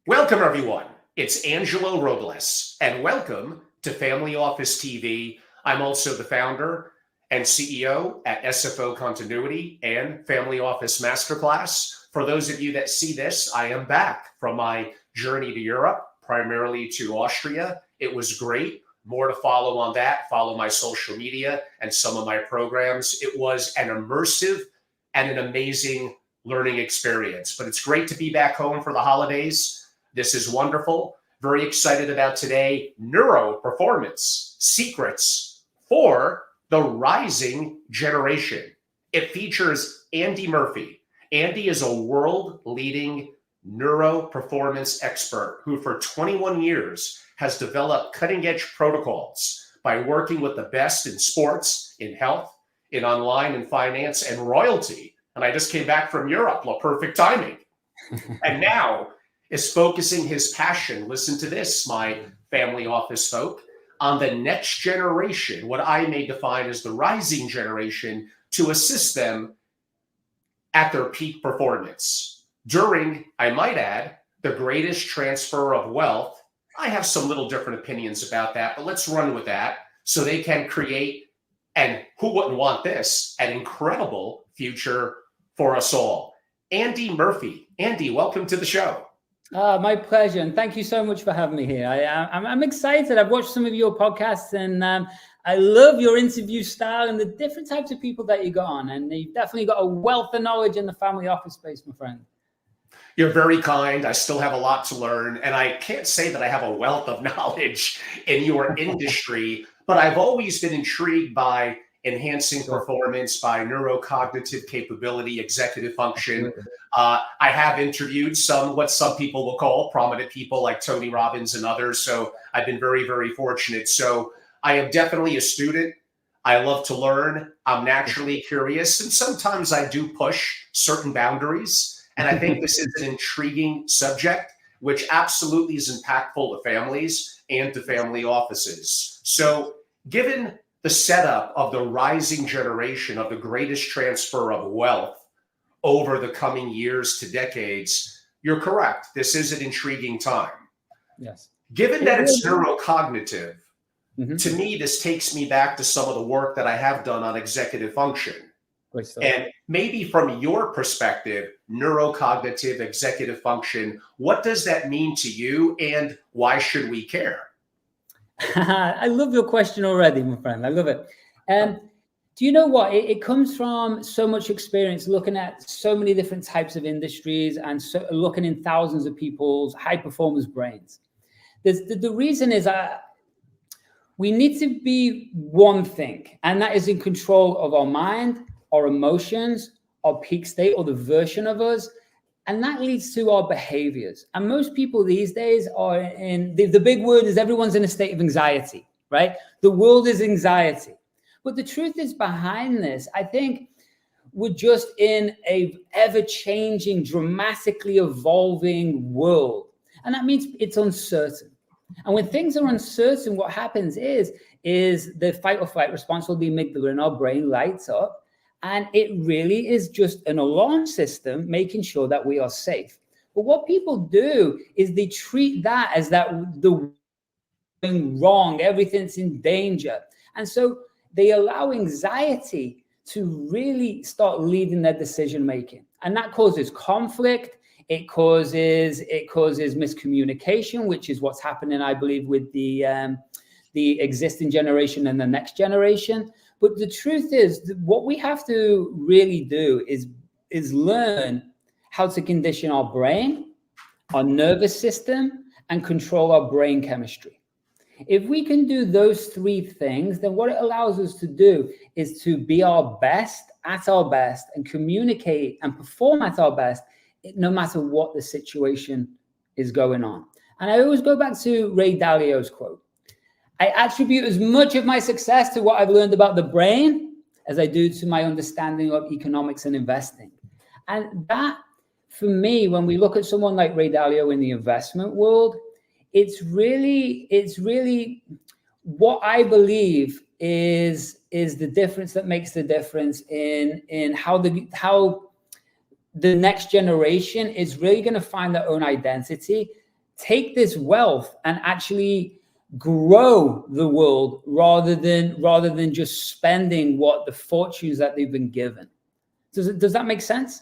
Welcome, everyone. It's Angelo Robles, and welcome to Family Office TV. I'm also the founder and CEO at SFO Continuity and Family Office Masterclass. For those of you that see this, I am back from my journey to Europe, primarily to Austria. It was great. More to follow on that. Follow my social media and some of my programs. It was an immersive and an amazing learning experience, but it's great to be back home for the holidays. This is wonderful. Very excited about today. Neuro Performance Secrets for the Rising Generation. It features Andy Murphy. Andy is a world-leading neuro performance expert who for 21 years has developed cutting-edge protocols by working with the best in sports, in health, in online and finance, and royalty. And I just came back from Europe. Well, perfect timing. And now is focusing his passion, listen to this, my family office folk, on the next generation, what I may define as the rising generation, to assist them at their peak performance. During, I might add, the greatest transfer of wealth. I have some little different opinions about that, but let's run with that so they can create, and who wouldn't want this, an incredible future for us all. Andy Murphy. Andy, welcome to the show. My pleasure, and thank you so much for having me here. I'm excited. I've watched some of your podcasts, and I love your interview style and the different types of people that you got on. And you've definitely got a wealth of knowledge in the family office space, my friend. You're very kind. I still have a lot to learn, and I can't say that I have a wealth of knowledge in your industry, but I've always been intrigued by enhancing performance by neurocognitive capability, executive function. I have interviewed what some people will call prominent people like Tony Robbins and others. So I've been very, very fortunate. So I am definitely a student. I love to learn. I'm naturally curious. And sometimes I do push certain boundaries. And I think this is an intriguing subject, which absolutely is impactful to families and to family offices. So given the setup of the rising generation of the greatest transfer of wealth over the coming years to decades, you're correct. This is an intriguing time. Yes. Given that it's neurocognitive, to me, this takes me back to some of the work that I have done on executive function. And maybe from your perspective, neurocognitive executive function, what does that mean to you and why should we care? I love your question already, my friend. I love it. Do you know what? It comes from so much experience looking at so many different types of industries and looking in thousands of people's high performance brains. The reason is we need to be one thing, and that is in control of our mind, our emotions, our peak state, or the version of us. And that leads to our behaviors. And most people these days are in, the big word is everyone's in a state of anxiety, right? The world is anxiety. But the truth is behind this, I think we're just in a ever-changing, dramatically evolving world. And that means it's uncertain. And when things are uncertain, what happens is the fight or flight response, or the amygdala in our brain, lights up. And it really is just an alarm system making sure that we are safe. But what people do is they treat that as that the thing wrong, everything's in danger. And so they allow anxiety to really start leading their decision making. And that causes conflict. It causes miscommunication, which is what's happening, I believe, with the existing generation and the next generation. But the truth is, what we have to really do is learn how to condition our brain, our nervous system, and control our brain chemistry. If we can do those three things, then what it allows us to do is to be our best, at our best, and communicate and perform at our best, no matter what the situation is going on. And I always go back to Ray Dalio's quote. I attribute as much of my success to what I've learned about the brain as I do to my understanding of economics and investing. And that, for me, when we look at someone like Ray Dalio in the investment world, it's really what I believe is the difference that makes the difference in how the next generation is really going to find their own identity take this wealth and actually grow the world rather than just spending what the fortunes that they've been given. Does that make sense?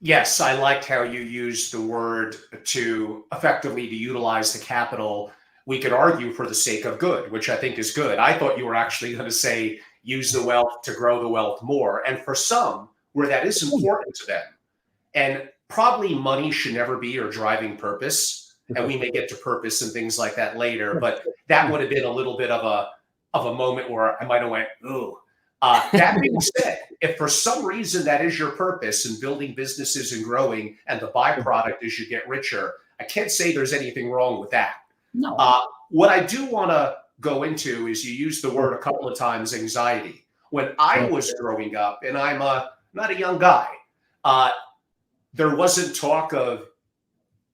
Yes, I liked how you used the word to effectively to utilize the capital. We could argue for the sake of good, which I think is good. I thought you were actually going to say use the wealth to grow the wealth more. And for some, where that is important to them, and probably money should never be your driving purpose. And we may get to purpose and things like that later, but that would have been a little bit of a moment where I might have went, ooh. That being said, if for some reason that is your purpose in building businesses and growing, and the byproduct is you get richer, I can't say there's anything wrong with that. No. What I do want to go into is you used the word a couple of times, anxiety. When I was growing up, and I'm not a young guy, there wasn't talk of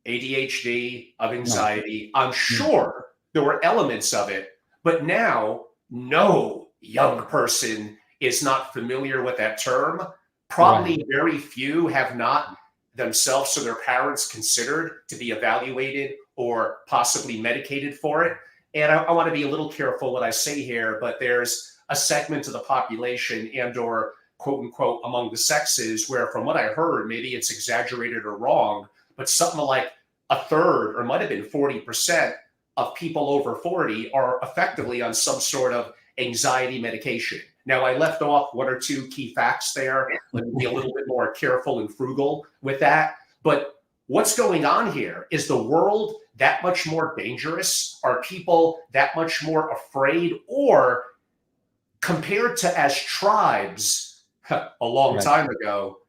ADHD, of anxiety. I'm sure there were elements of it, but now no young person is not familiar with that term. Probably very few have not themselves or their parents considered to be evaluated or possibly medicated for it. And I want to be a little careful what I say here, but there's a segment of the population and or quote unquote among the sexes where, from what I heard, maybe it's exaggerated or wrong, but something like a third or might have been 40% of people over 40 are effectively on some sort of anxiety medication. Now, I left off one or two key facts there. Let me be a little bit more careful and frugal with that. But what's going on here? Is the world that much more dangerous? Are people that much more afraid? Or compared to as tribes a long time ago,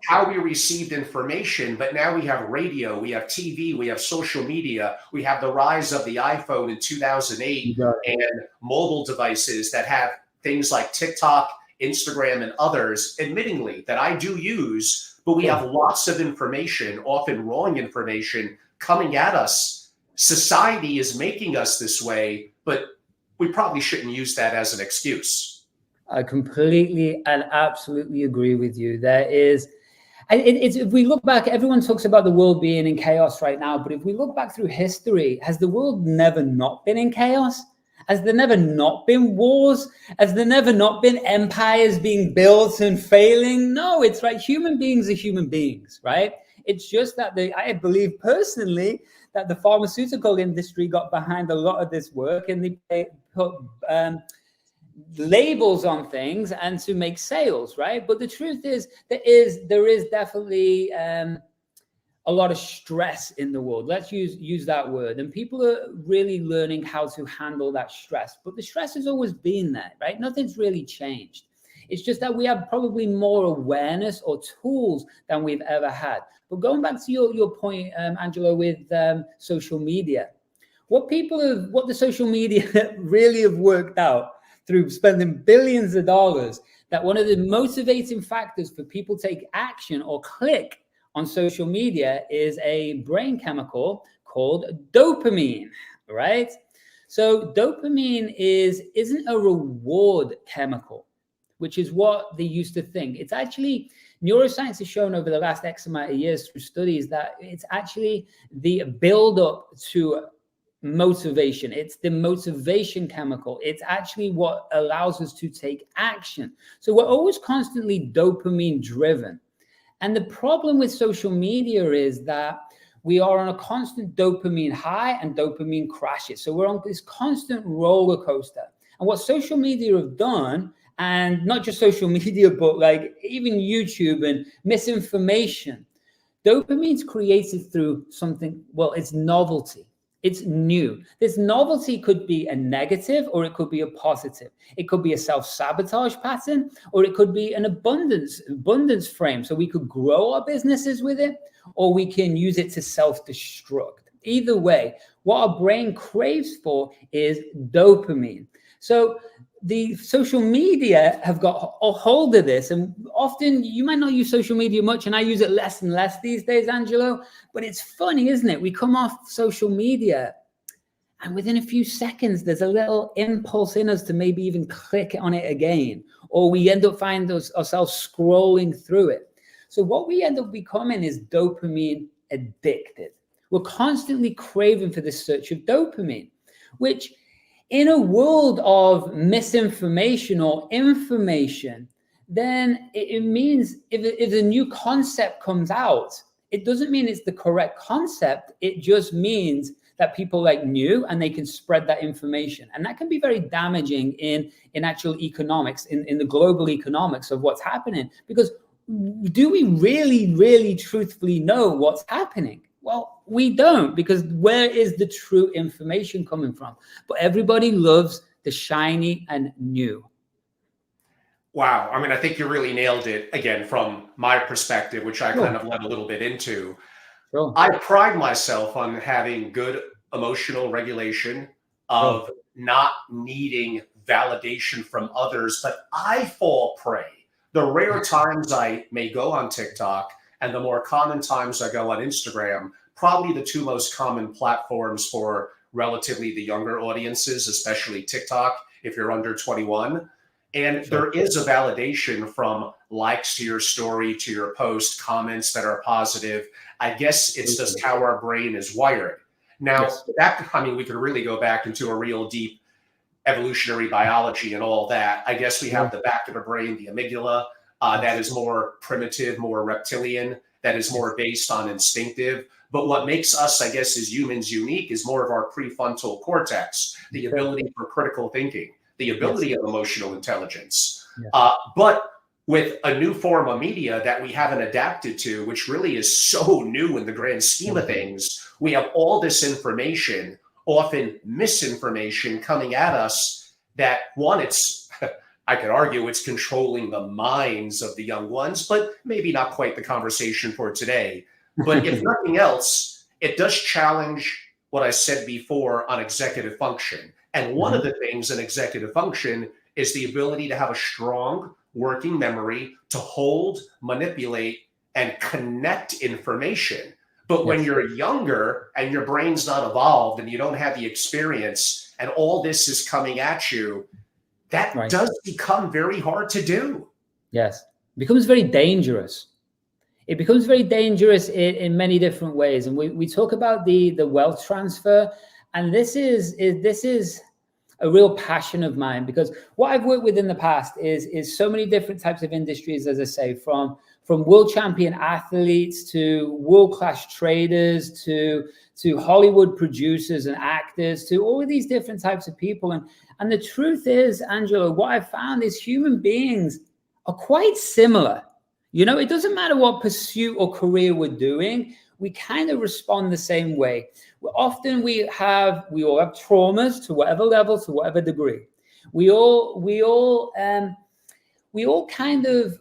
how we received information, but now we have radio, we have TV, we have social media, we have the rise of the iPhone in 2008 and mobile devices that have things like TikTok, Instagram, and others, admittingly, that I do use, but we have lots of information, often wrong information, coming at us. Society is making us this way, but we probably shouldn't use that as an excuse. I completely and absolutely agree with you. There is, if we look back, everyone talks about the world being in chaos right now, but if we look back through history, has the world never not been in chaos? Has there never not been wars? Has there never not been empires being built and failing? No, it's right. Human beings are human beings, right? It's just that I believe personally that the pharmaceutical industry got behind a lot of this work, and they put labels on things and to make sales, right? But the truth is there is definitely a lot of stress in the world. Let's use that word. And people are really learning how to handle that stress. But the stress has always been there, right? Nothing's really changed. It's just that we have probably more awareness or tools than we've ever had. But going back to your point, Angelo, with social media, what the social media really have worked out through spending billions of dollars, that one of the motivating factors for people to take action or click on social media is a brain chemical called dopamine, right? So dopamine isn't a reward chemical, which is what they used to think. It's actually, neuroscience has shown over the last X amount of years through studies that it's actually the build-up to motivation. It's the motivation chemical. It's actually what allows us to take action. So we're always constantly dopamine driven. And the problem with social media is that we are on a constant dopamine high and dopamine crashes. So we're on this constant roller coaster. And what social media have done, and not just social media, but like even YouTube and misinformation, dopamine's created through something, well, it's novelty. It's new. This novelty could be a negative or it could be a positive. It could be a self-sabotage pattern, or it could be an abundance frame. So we could grow our businesses with it, or we can use it to self-destruct. Either way, what our brain craves for is dopamine. So the social media have got a hold of this, and often you might not use social media much, and I use it less and less these days, Angelo, but it's funny, isn't it? We come off social media and within a few seconds, there's a little impulse in us to maybe even click on it again, or we end up finding ourselves scrolling through it. So what we end up becoming is dopamine addicted. We're constantly craving for this search of dopamine, which in a world of misinformation or information, then it means if a new concept comes out, it doesn't mean it's the correct concept. It just means that people like new and they can spread that information. And that can be very damaging in actual economics, in the global economics of what's happening. Because do we really, truthfully know what's happening? Well, we don't, because where is the true information coming from? But everybody loves the shiny and new. Wow. I mean, I think you really nailed it, again, from my perspective, which I kind of led a little bit into. Sure. I pride myself on having good emotional regulation, of not needing validation from others, but I fall prey. The rare times I may go on TikTok and the more common times I go on Instagram, probably the two most common platforms for relatively the younger audiences, especially TikTok, if you're under 21. And there is a validation from likes to your story, to your post, comments that are positive. I guess it's just how our brain is wired. Now, we could really go back into a real deep evolutionary biology and all that. I guess we have the back of the brain, the amygdala, that is more primitive, more reptilian, that is more based on instinctive. But what makes us, I guess, as humans unique is more of our prefrontal cortex, the ability for critical thinking, the ability of emotional intelligence. But with a new form of media that we haven't adapted to, which really is so new in the grand scheme of things, we have all this information, often misinformation, coming at us that, one, it's, I could argue it's controlling the minds of the young ones, but maybe not quite the conversation for today. But if nothing else, it does challenge what I said before on executive function. And one of the things in executive function is the ability to have a strong working memory to hold, manipulate, and connect information. But when you're younger and your brain's not evolved and you don't have the experience and all this is coming at you, that does become very hard to do. Yes, it becomes very dangerous. It becomes very dangerous in many different ways. And we talk about the wealth transfer. And this is a real passion of mine, because what I've worked with in the past is so many different types of industries, as I say, from world champion athletes to world-class traders to Hollywood producers and actors, to all of these different types of people. And the truth is, Angelo, what I've found is human beings are quite similar. You know, it doesn't matter what pursuit or career we're doing, we kind of respond the same way. Often we all have traumas to whatever level, to whatever degree. We all kind of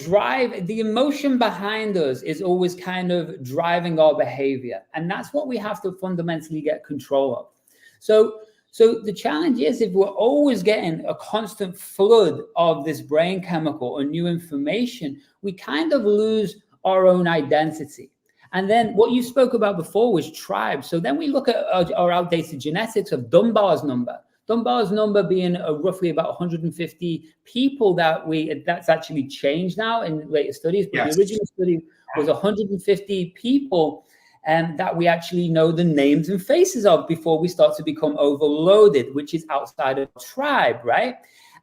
drive. The emotion behind us is always kind of driving our behavior, and that's what we have to fundamentally get control of. So the challenge is, if we're always getting a constant flood of this brain chemical or new information, we kind of lose our own identity. And then what you spoke about before was tribes. So then we look at our outdated genetics of Dunbar's number. Dunbar's number being roughly about 150 people that's actually changed now in later studies. But the original study was 150 people that we actually know the names and faces of before we start to become overloaded, which is outside of tribe, right?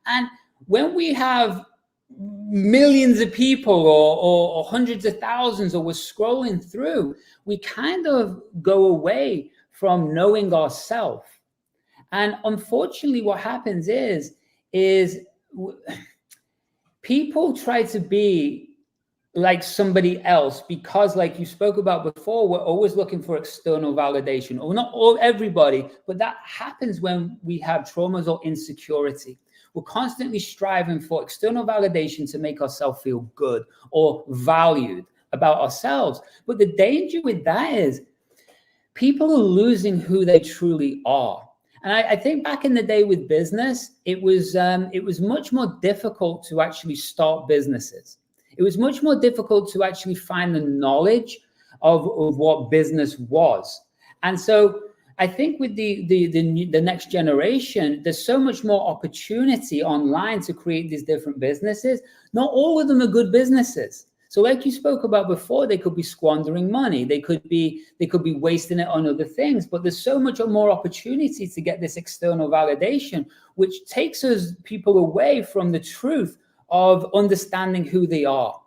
And when we have millions of people or hundreds of thousands, or we're scrolling through, we kind of go away from knowing ourselves. And unfortunately, what happens is people try to be like somebody else because, like you spoke about before, we're always looking for external validation, or not everybody, but that happens when we have traumas or insecurity. We're constantly striving for external validation to make ourselves feel good or valued about ourselves. But the danger with that is people are losing who they truly are. And I think back in the day with business, it was much more difficult to actually start businesses. It was much more difficult to actually find the knowledge of what business was. And so I think with the next generation, there's so much more opportunity online to create these different businesses. Not all of them are good businesses. So like you spoke about before, they could be squandering money. They could be wasting it on other things, but there's so much more opportunity to get this external validation, which takes people away from the truth of understanding who they are.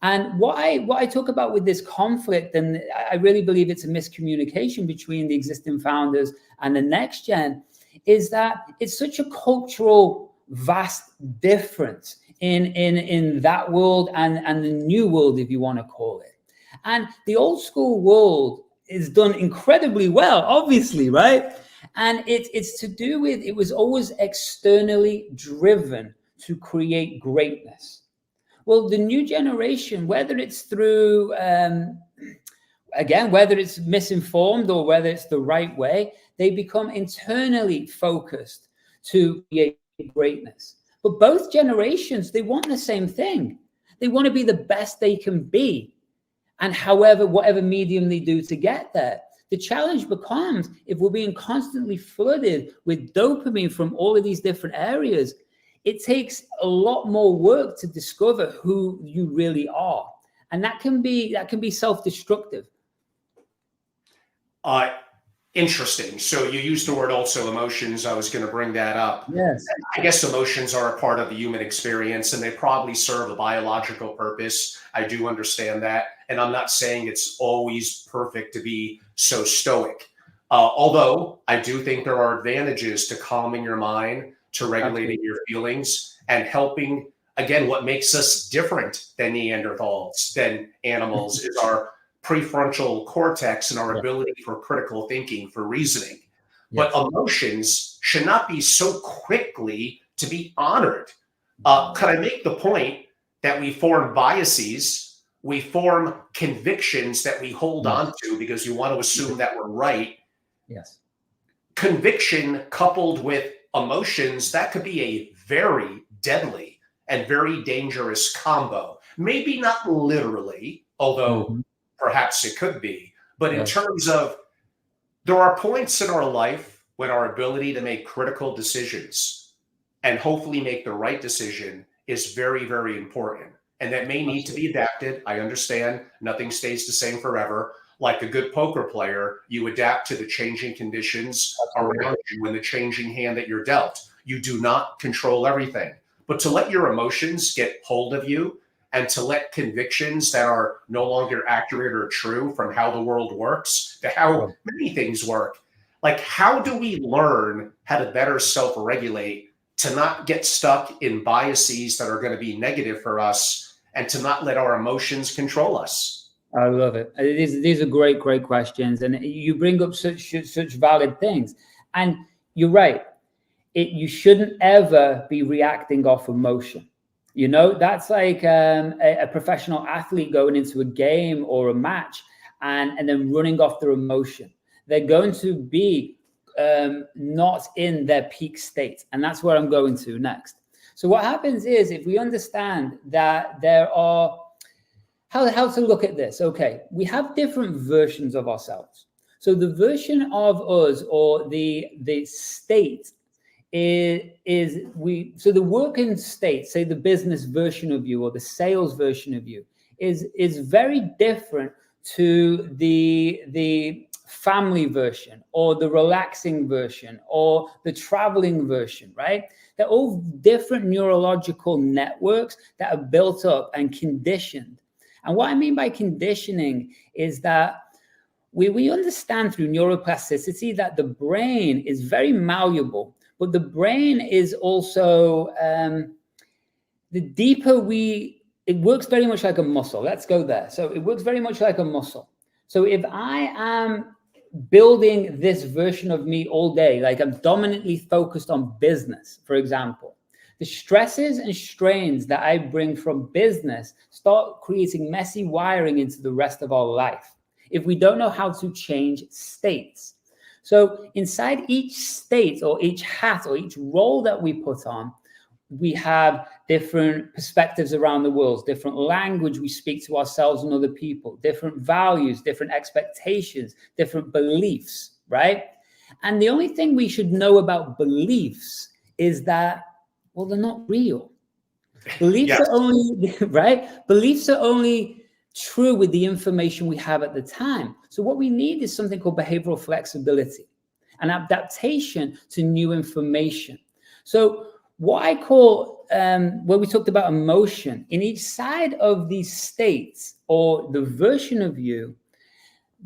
And what I talk about with this conflict, and I really believe it's a miscommunication between the existing founders and the next gen, is that it's such a cultural vast difference in that world and the new world, if you want to call it. And the old school world is done incredibly well, obviously, right? And it's to do with, it was always externally driven to create greatness. Well, the new generation, whether it's through, again, whether it's misinformed or whether it's the right way, they become internally focused to create greatness. But both generations, they want the same thing. They want to be the best they can be. And whatever medium they do to get there. The challenge becomes, if we're being constantly flooded with dopamine from all of these different areas, it takes a lot more work to discover who you really are. And that can be self-destructive. Interesting. So you used the word also emotions. I was going to bring that up. Yes. I guess emotions are a part of the human experience, and they probably serve a biological purpose. I do understand that. And I'm not saying it's always perfect to be so stoic. Although I do think there are advantages to calming your mind, to regulating your feelings, and helping. Again, what makes us different than Neanderthals, than animals, is our prefrontal cortex and our ability for critical thinking, for reasoning. But emotions should not be so quickly to be honored. Could I make the point that we form biases, we form convictions that we hold on to because you want to assume that we're right? Yes. Conviction coupled with emotions, that could be a very deadly and very dangerous combo. Maybe not literally, although perhaps it could be. But in terms of, there are points in our life when our ability to make critical decisions and hopefully make the right decision is very, very important. And that may need to be adapted. I understand nothing stays the same forever. Like a good poker player, you adapt to the changing conditions around you and the changing hand that you're dealt. You do not control everything. But to let your emotions get hold of you, and to let convictions that are no longer accurate or true from how the world works to how many things work. Like, how do we learn how to better self-regulate, to not get stuck in biases that are going to be negative for us, and to not let our emotions control us? I love it. These are great questions. And you bring up such valid things. And you're right. You shouldn't ever be reacting off emotion. You know, that's like a professional athlete going into a game or a match and then running off their emotion. They're going to be not in their peak state. And that's where I'm going to next. So what happens is, if we understand that there are, how to look at this. Okay, we have different versions of ourselves. So the version of us, or the state, so the working state, say the business version of you or the sales version of you, is very different to the family version or the relaxing version or the traveling version, right? They're all different neurological networks that are built up and conditioned. And what I mean by conditioning is that we understand through neuroplasticity that the brain is very malleable. But the brain is also, the deeper it works very much like a muscle. Let's go there. So it works very much like a muscle. So if I am building this version of me all day, like I'm dominantly focused on business, for example, the stresses and strains that I bring from business start creating messy wiring into the rest of our life if we don't know how to change states. So inside each state or each hat or each role that we put on, we have different perspectives around the world, different language we speak to ourselves and other people, different values, different expectations, different beliefs, right? And the only thing we should know about beliefs is that, well, they're not real. Beliefs Yes. are only, right? Beliefs are only true with the information we have at the time. So what we need is something called behavioral flexibility, an adaptation to new information. So what I call, where we talked about emotion, in each side of these states or the version of you,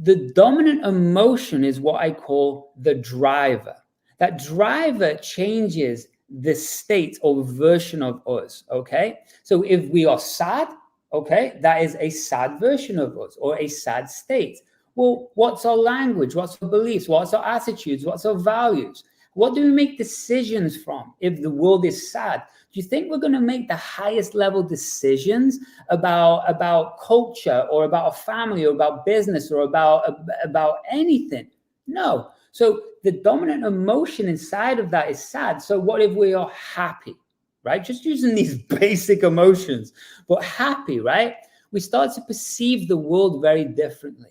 the dominant emotion is what I call the driver. That driver changes the state or version of us, okay? So if we are sad, okay, that is a sad version of us or a sad state. Well, what's our language? What's our beliefs? What's our attitudes? What's our values? What do we make decisions from if the world is sad? Do you think we're going to make the highest level decisions about culture or about a family or about business or about anything? No. So the dominant emotion inside of that is sad. So what if we are happy, right? Just using these basic emotions, but happy, right? We start to perceive the world very differently.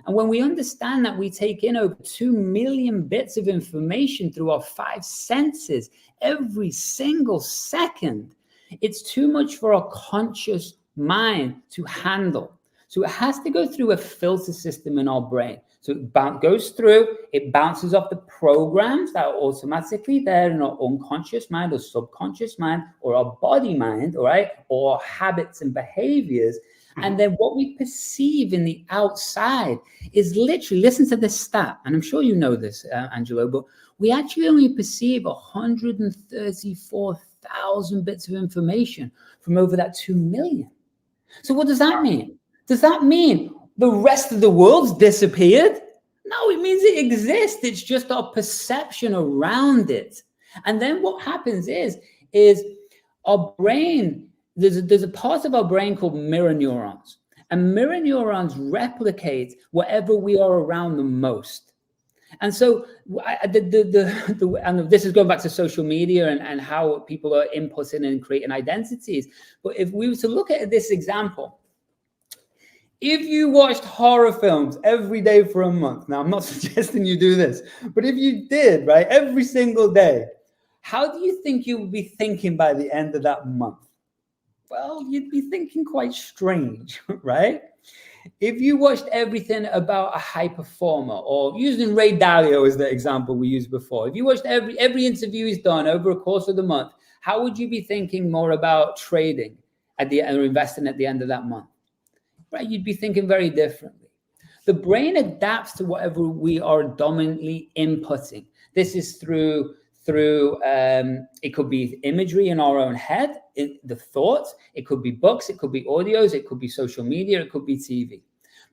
And when we understand that we take in over 2 million bits of information through our 5 senses every single second, it's too much for our conscious mind to handle. So it has to go through a filter system in our brain. So it goes through, it bounces off the programs that are automatically there in our unconscious mind or subconscious mind or our body mind, all right, or habits and behaviors. And then what we perceive in the outside is literally, listen to this stat, and I'm sure you know this, Angelo, but we actually only perceive 134,000 bits of information from over that 2 million. So what does that mean? Does that mean the rest of the world's disappeared? No, it means it exists. It's just our perception around it. And then what happens is our brain, there's a part of our brain called mirror neurons. And mirror neurons replicate whatever we are around the most. And so and this is going back to social media and how people are inputting and creating identities. But if we were to look at this example, if you watched horror films every day for a month, now I'm not suggesting you do this, but if you did, right, every single day, how do you think you would be thinking by the end of that month? Well, you'd be thinking quite strange, right? If you watched everything about a high performer, or using Ray Dalio as the example we used before, if you watched every interview he's done over a course of the month, how would you be thinking more about trading or investing at the end of that month? Right, you'd be thinking very differently. The brain adapts to whatever we are dominantly inputting. This is through it could be imagery in our own head, the thoughts, it could be books, it could be audios, it could be social media, it could be TV.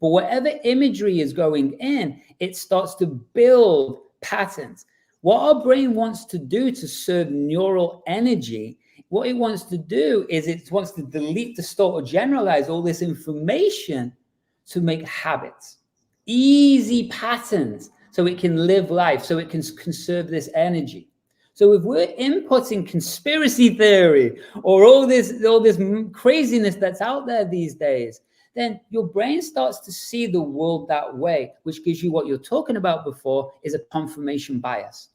But whatever imagery is going in, it starts to build patterns. What our brain wants to do to serve neural energy, what it wants to do is it wants to delete, distort, or generalize all this information to make habits, easy patterns, so it can live life, so it can conserve this energy. So if we're inputting conspiracy theory or all this craziness that's out there these days, then your brain starts to see the world that way, which gives you what you're talking about before is a confirmation bias.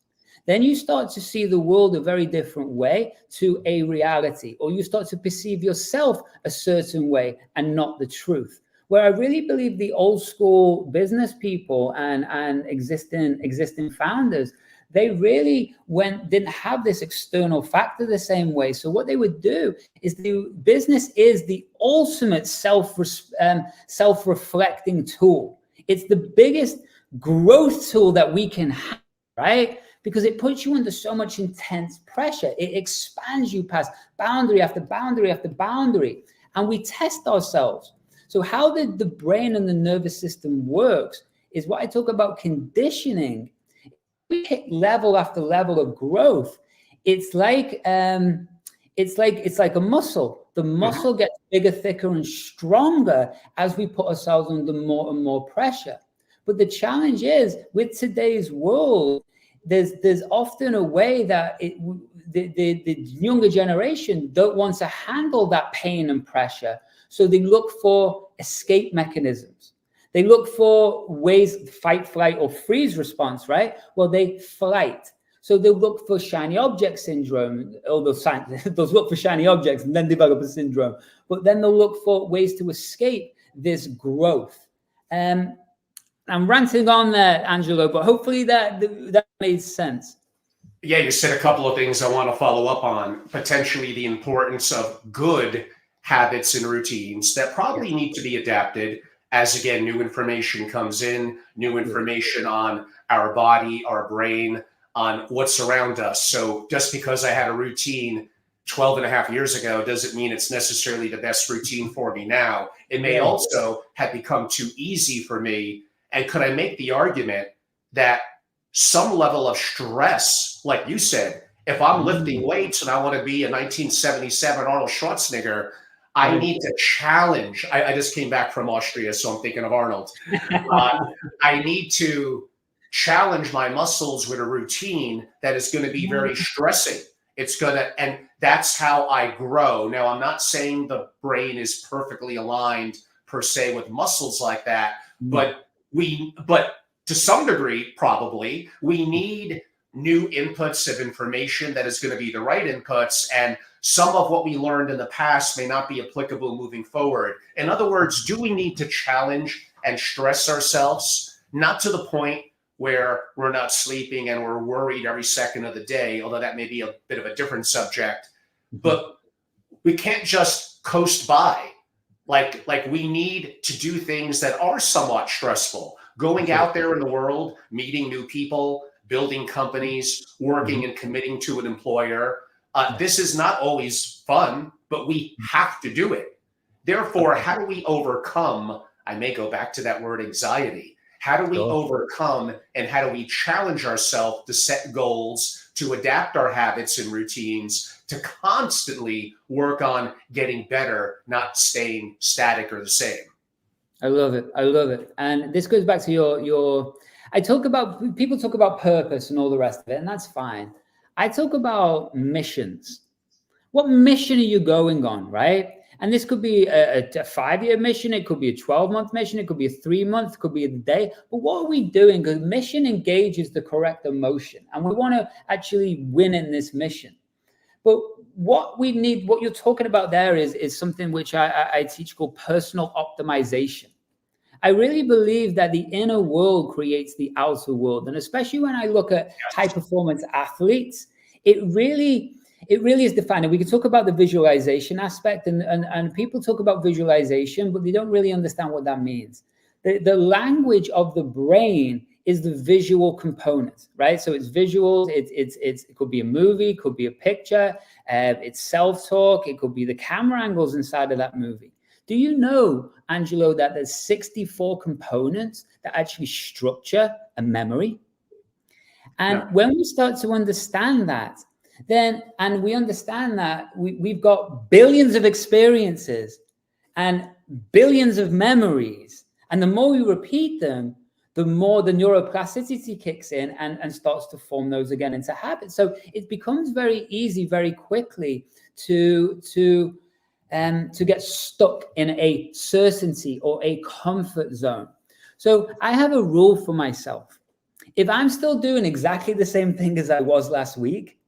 Then you start to see the world a very different way to a reality, or you start to perceive yourself a certain way and not the truth. Where I really believe the old school business people and existing founders, they really didn't have this external factor the same way. So what they would do is business is the ultimate self-reflecting tool. It's the biggest growth tool that we can have, right? Because it puts you under so much intense pressure. It expands you past boundary after boundary after boundary. And we test ourselves. So how the brain and the nervous system works is what I talk about conditioning. We hit level after level of growth. It's like a muscle. The muscle gets bigger, thicker, and stronger as we put ourselves under more and more pressure. But the challenge is, with today's world, there's often a way that the younger generation don't want to handle that pain and pressure. So they look for escape mechanisms. They look for ways, fight, flight, or freeze response, right? Well, they flight. So they'll look for shiny object syndrome, or they'll look for shiny objects and then develop a syndrome. But then they'll look for ways to escape this growth. I'm ranting on there, Angelo, but hopefully that made sense. Yeah, you said a couple of things I want to follow up on. Potentially the importance of good habits and routines that probably need to be adapted as, again, new information comes in, new information on our body, our brain, on what's around us. So just because I had a routine 12 and a half years ago doesn't mean it's necessarily the best routine for me now. It may also have become too easy for me. And could I make the argument that some level of stress, like you said, if I'm lifting weights and I want to be a 1977 Arnold Schwarzenegger, I need to challenge. I just came back from Austria, so I'm thinking of Arnold. I need to challenge my muscles with a routine that is going to be very stressing. It's going to, and that's how I grow. Now, I'm not saying the brain is perfectly aligned per se with muscles like that, but to some degree, probably, we need new inputs of information that is going to be the right inputs. And some of what we learned in the past may not be applicable moving forward. In other words, do we need to challenge and stress ourselves? Not to the point where we're not sleeping and we're worried every second of the day, although that may be a bit of a different subject. But we can't just coast by. Like we need to do things that are somewhat stressful. Going out there in the world, meeting new people, building companies, working and committing to an employer. This is not always fun, but we have to do it. Therefore, how do we overcome, I may go back to that word anxiety. How do we overcome and how do we challenge ourselves to set goals, to adapt our habits and routines, to constantly work on getting better, not staying static or the same? I love it. I love it. And this goes back to your people talk about purpose and all the rest of it, and that's fine. I talk about missions. What mission are you going on, right? And this could be a 5-year mission. It could be a 12-month mission. It could be a 3-month. It could be a day. But what are we doing? Because mission engages the correct emotion. And we want to actually win in this mission. But what we need, what you're talking about there is something which I teach called personal optimization. I really believe that the inner world creates the outer world. And especially when I look at high performance athletes, it really is defined. And we can talk about the visualization aspect, and people talk about visualization, but they don't really understand what that means. The language of the brain is the visual component, right? So it's visuals, it could be a movie, it could be a picture, it's self-talk, it could be the camera angles inside of that movie. Do you know, Angelo, that there's 64 components that actually structure a memory? And when we start to understand that, then, and we understand that we've got billions of experiences and billions of memories. And the more we repeat them, the more the neuroplasticity kicks in and starts to form those again into habits. So it becomes very easy, very quickly to get stuck in a certainty or a comfort zone. So I have a rule for myself. If I'm still doing exactly the same thing as I was last week,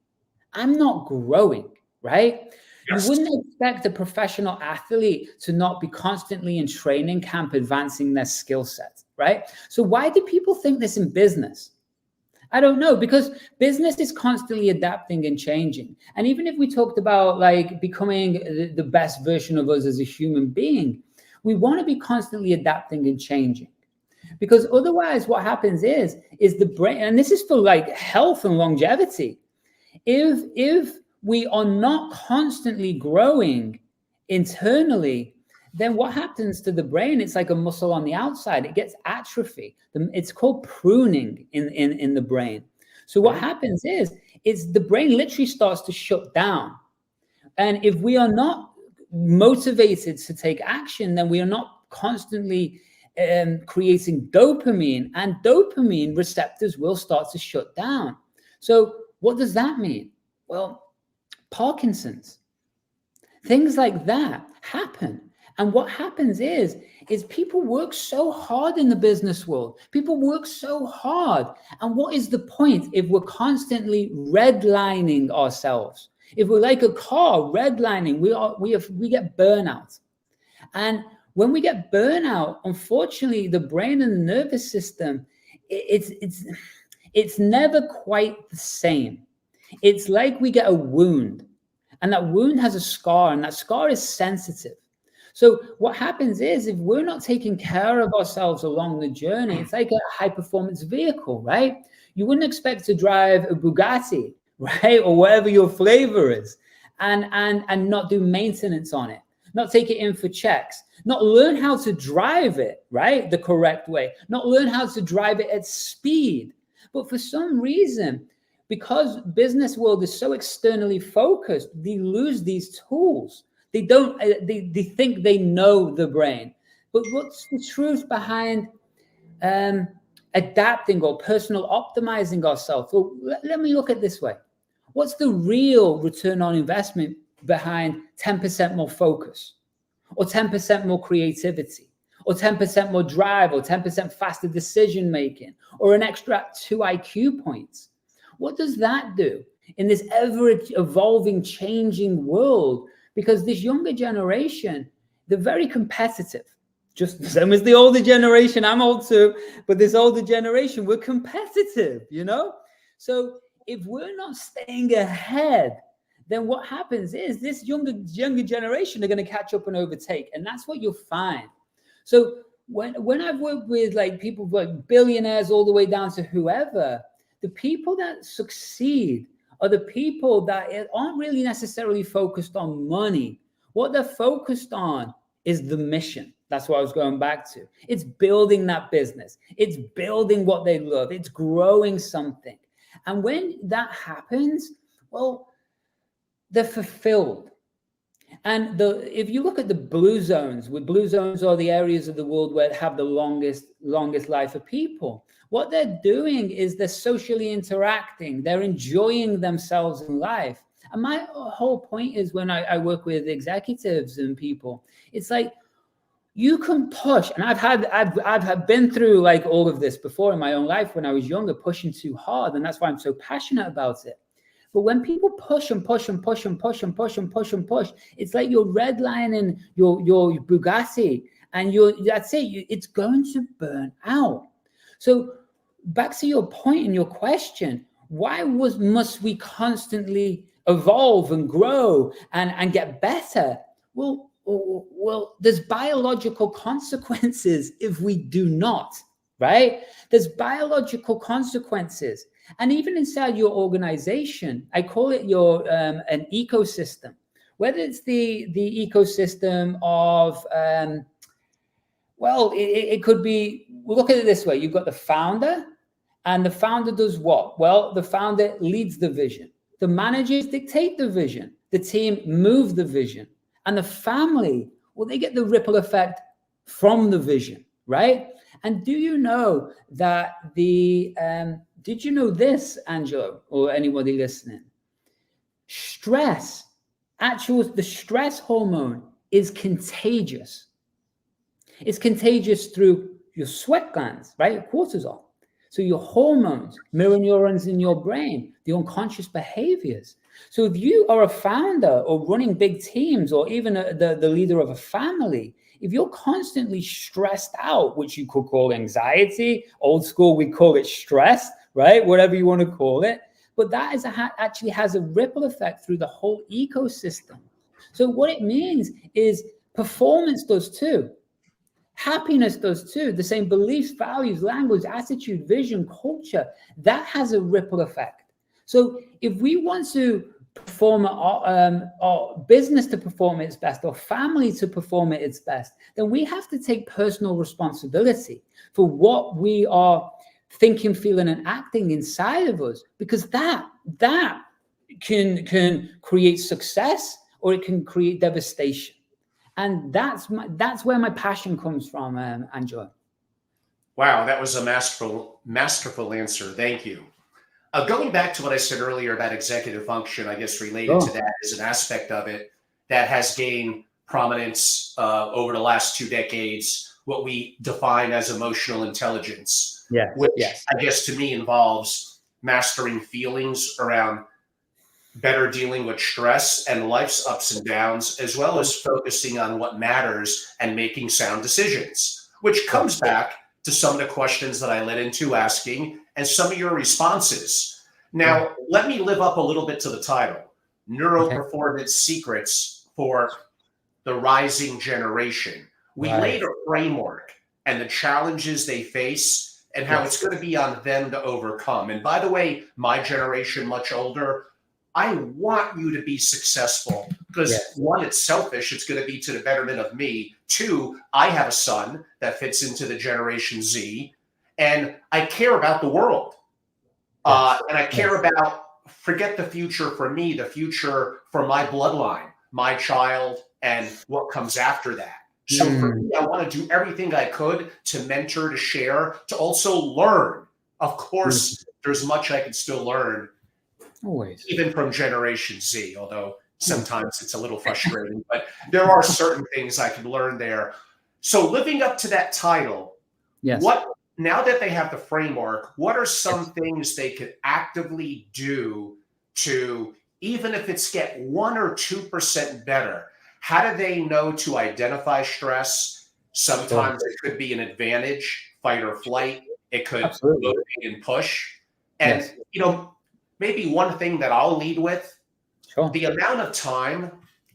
I'm not growing, right? Yes. You wouldn't expect a professional athlete to not be constantly in training camp advancing their skill set, right? So why do people think this in business? I don't know, because business is constantly adapting and changing. And even if we talked about like becoming the best version of us as a human being, we want to be constantly adapting and changing. Because otherwise what happens is the brain, and this is for like health and longevity. If we are not constantly growing internally, then what happens to the brain? It's like a muscle on the outside. It gets atrophy. It's called pruning in the brain. So what happens is the brain literally starts to shut down. And if we are not motivated to take action, then we are not constantly creating dopamine, and dopamine receptors will start to shut down. So what does that mean? Well, Parkinson's, things like that happen. And what happens is people work so hard in the business world. People work so hard. And what is the point if we're constantly redlining ourselves? If we're like a car redlining, we get burnout. And when we get burnout, unfortunately, the brain and the nervous system, it's never quite the same. It's like we get a wound, and that wound has a scar, and that scar is sensitive. So what happens is if we're not taking care of ourselves along the journey, it's like a high performance vehicle, right? You wouldn't expect to drive a Bugatti, right? Or whatever your flavor is, and not do maintenance on it, not take it in for checks, not learn how to drive it, right? The correct way, not learn how to drive it at speed. But for some reason, because business world is so externally focused, they lose these tools. They don't, they think they know the brain. But what's the truth behind adapting or personal optimizing ourselves? Well, let me look at it this way. What's the real return on investment behind 10% more focus, or 10% more creativity, or 10% more drive, or 10% faster decision making, or an extra 2 IQ points? What does that do in this ever evolving, changing world? Because this younger generation, they're very competitive, just the same as the older generation. I'm old too, but this older generation, we're competitive, you know? So if we're not staying ahead, then what happens is this younger generation are going to catch up and overtake. And that's what you'll find. So when I've worked with like people like billionaires all the way down to whoever, the people that succeed are the people that aren't really necessarily focused on money. What they're focused on is the mission. That's what I was going back to. It's building that business. It's building what they love. It's growing something. And when that happens, well, they're fulfilled. And if you look at the blue zones are the areas of the world where have the longest life of people. What they're doing is they're socially interacting. They're enjoying themselves in life. And my whole point is when I work with executives and people, it's like you can push. And I've been through like all of this before in my own life when I was younger, pushing too hard. And that's why I'm so passionate about it. But when people push and push and push and push and push and push and push, it's like you're redlining your Bugatti, and that's it. It's going to burn out. So back to your point in your question, why must we constantly evolve and grow and get better? Well, there's biological consequences if we do not, right? There's biological consequences. And even inside your organization, I call it your an ecosystem. Whether it's the ecosystem of, it could be, look at it this way. You've got the founder, and the founder does what? Well, the founder leads the vision. The managers dictate the vision. The team move the vision. And the family, well, they get the ripple effect from the vision, right? And do you know that did you know this, Angelo, or anybody listening? Stress, the stress hormone is contagious. It's contagious through your sweat glands, right? Cortisol. So your hormones, mirror neurons in your brain, the unconscious behaviors. So if you are a founder or running big teams, or even the leader of a family, if you're constantly stressed out, which you could call anxiety, old school, we call it stress, right? Whatever you want to call it. But that is actually has a ripple effect through the whole ecosystem. So what it means is performance does too. Happiness does too. The same beliefs, values, language, attitude, vision, culture, that has a ripple effect. So if we want to perform our business to perform its best, or family to perform at its best, then we have to take personal responsibility for what we are thinking, feeling, and acting inside of us, because that can create success, or it can create devastation. And that's where my passion comes from, Angela. Wow, that was a masterful answer. Thank you. Going back to what I said earlier about executive function, I guess related to that is an aspect of it that has gained prominence over the last 2 decades, what we define as emotional intelligence, which I guess to me involves mastering feelings around better dealing with stress and life's ups and downs, as well as focusing on what matters and making sound decisions, which comes back to some of the questions that I led into asking and some of your responses. Now, let me live up a little bit to the title, Neuro Performance Secrets for the Rising Generation. We laid a framework and the challenges they face and how it's going to be on them to overcome. And by the way, my generation, much older, I want you to be successful because one, it's selfish. It's going to be to the betterment of me. Two, I have a son that fits into the Generation Z, and I care about the world. And I care about, forget the future for me, the future for my bloodline, my child, and what comes after that. So for me, I want to do everything I could to mentor, to share, to also learn. Of course, there's much I can still learn. Always. Even from Generation Z, although sometimes it's a little frustrating, but there are certain things I can learn there. So living up to that title, what, now that they have the framework, what are some things they could actively do to, even if it's get 1 or 2% better, how do they know to identify stress? Sometimes it could be an advantage, fight or flight. It could motivate and push. And, you know, maybe one thing that I'll lead with, the amount of time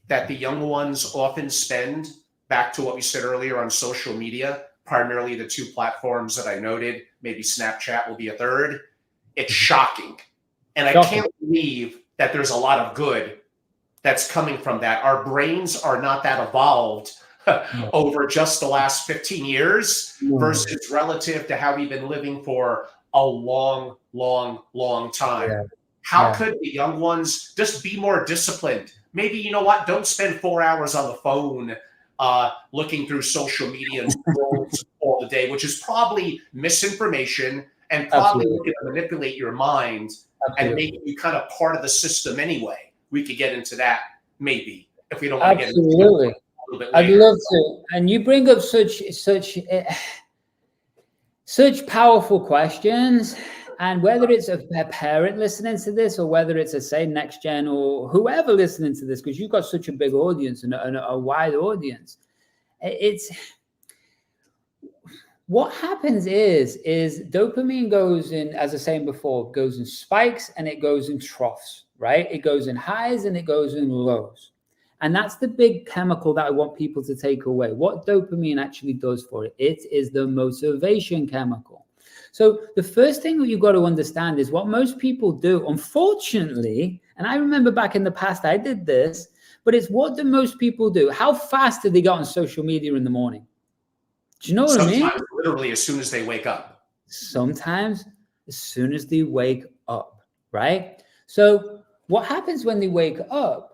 that the young ones often spend, back to what we said earlier, on social media, primarily the 2 platforms that I noted, maybe Snapchat will be a third. It's shocking. And I can't believe that there's a lot of good that's coming from that. Our brains are not that evolved over just the last 15 years versus relative to how we've been living for a long, long, long time. How could the young ones just be more disciplined? Maybe, you know what, don't spend 4 hours on the phone looking through social media and scrolls all the day, which is probably misinformation and probably looking to manipulate your mind and make you kind of part of the system anyway. We could get into that maybe if we don't want to get into it a little bit later. I'd love to. And you bring up such powerful questions. And whether it's a parent listening to this or whether it's a, say, next gen or whoever listening to this, because you've got such a big audience and a wide audience, it's what happens is dopamine goes in, as I was saying before, goes in spikes and it goes in troughs, right? It goes in highs and it goes in lows. And that's the big chemical that I want people to take away. What dopamine actually does for it, it is the motivation chemical. So the first thing that you've got to understand is what most people do, unfortunately, and I remember back in the past, I did this, but it's what do most people do? How fast do they get on social media in the morning? Do you know what I mean? Sometimes literally as soon as they wake up. Sometimes as soon as they wake up, right? So what happens when they wake up?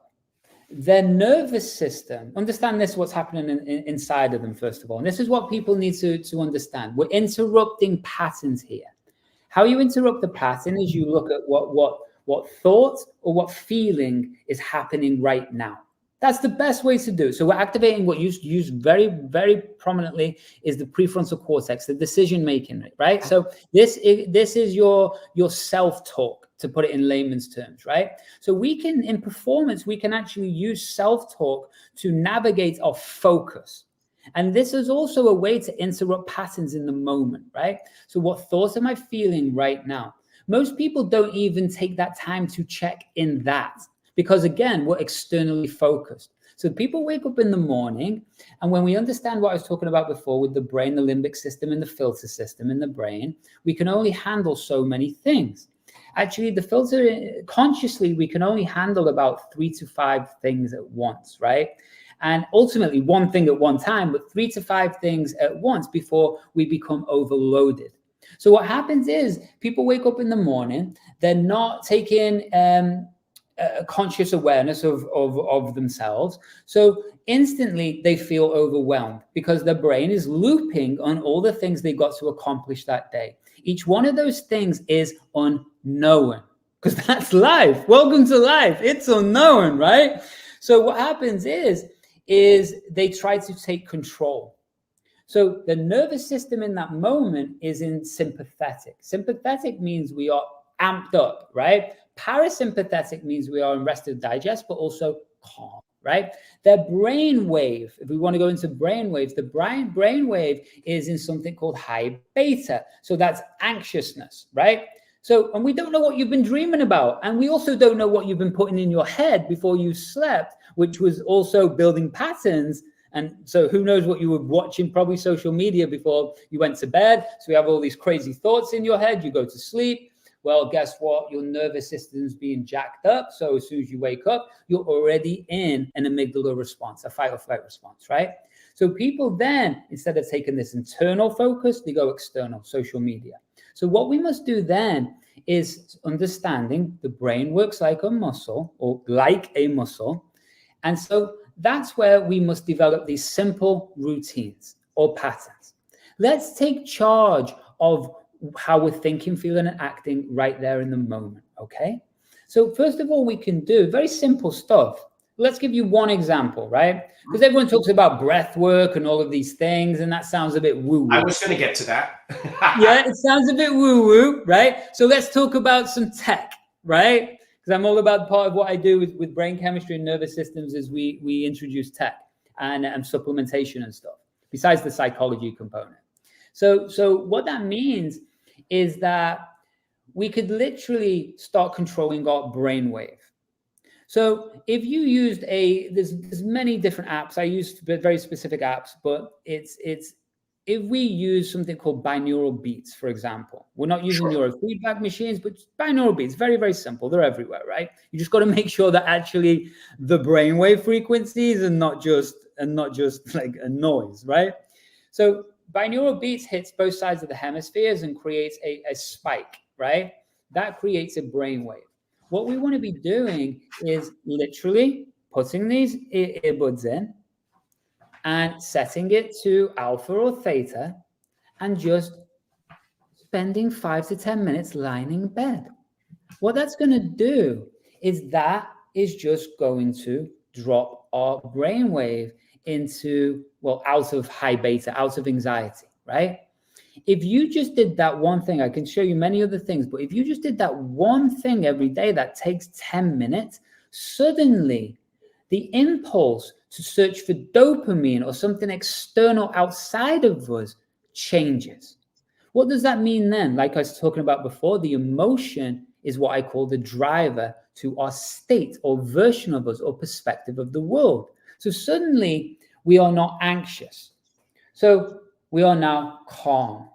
Their nervous system, understand this, what's happening inside of them, first of all. And this is what people need to understand. We're interrupting patterns here. How you interrupt the pattern is you look at what thought or what feeling is happening right now. That's the best way to do it. So we're activating what you use very, very prominently is the prefrontal cortex, the decision-making, right? So this is your self-talk, to put it in layman's terms, right? So we can, in performance, we can actually use self-talk to navigate our focus. And this is also a way to interrupt patterns in the moment, right? So what thoughts am I feeling right now? Most people don't even take that time to check in that because, again, we're externally focused. So people wake up in the morning, and when we understand what I was talking about before with the brain, the limbic system and the filter system in the brain, we can only handle so many things. Actually, the filter, consciously, we can only handle about 3 to 5 things at once, right? And ultimately, one thing at one time, but 3 to 5 things at once before we become overloaded. So what happens is people wake up in the morning, they're not taking a conscious awareness of themselves. So instantly they feel overwhelmed because their brain is looping on all the things they got to accomplish that day. Each one of those things is unknown because that's life. Welcome to life. It's unknown, right? So what happens is is they try to take control. So the nervous system in that moment is in sympathetic. Sympathetic means we are amped up, right? Parasympathetic means we are in rest and digest, but also calm, right? Their brain wave, if we want to go into brain waves, the brain wave is in something called high beta. So that's anxiousness, right? So, and we don't know what you've been dreaming about. And we also don't know what you've been putting in your head before you slept, which was also building patterns. And so who knows what you were watching, probably social media before you went to bed. So you have all these crazy thoughts in your head, you go to sleep. Well, guess what? Your nervous system's being jacked up. So as soon as you wake up, you're already in an amygdala response, a fight or flight response, right? So people then, instead of taking this internal focus, they go external, social media. So what we must do then is understanding the brain works like a muscle or like a muscle. And so that's where we must develop these simple routines or patterns. Let's take charge of how we're thinking, feeling, and acting right there in the moment, okay? So first of all, we can do very simple stuff. Let's give you one example, right? Because everyone talks about breath work and all of these things, and that sounds a bit woo-woo. I was going to get to that. Yeah, it sounds a bit woo-woo, right? So let's talk about some tech, right? Because I'm all about part of what I do with brain chemistry and nervous systems is we introduce tech and supplementation and stuff, besides the psychology component. So what that means is that we could literally start controlling our brainwave. So if you used there's many different apps. I use very specific apps, but it's if we use something called binaural beats, for example, we're not using neurofeedback machines, but binaural beats, very, very simple. They're everywhere, right? You just got to make sure that actually the brainwave frequencies and not just like a noise, right? So binaural beats hits both sides of the hemispheres and creates a spike, right? That creates a brainwave. What we want to be doing is literally putting these earbuds in and setting it to alpha or theta and just spending 5 to 10 minutes lying in bed. What that's going to do is that is just going to drop our brainwave into, well, out of high beta, out of anxiety, right? If you just did that one thing, I can show you many other things, but if you just did that one thing every day that takes 10 minutes, suddenly the impulse to search for dopamine or something external outside of us changes. What does that mean then? Like I was talking about before, the emotion is what I call the driver to our state or version of us or perspective of the world. So suddenly we are not anxious. So we are now calm.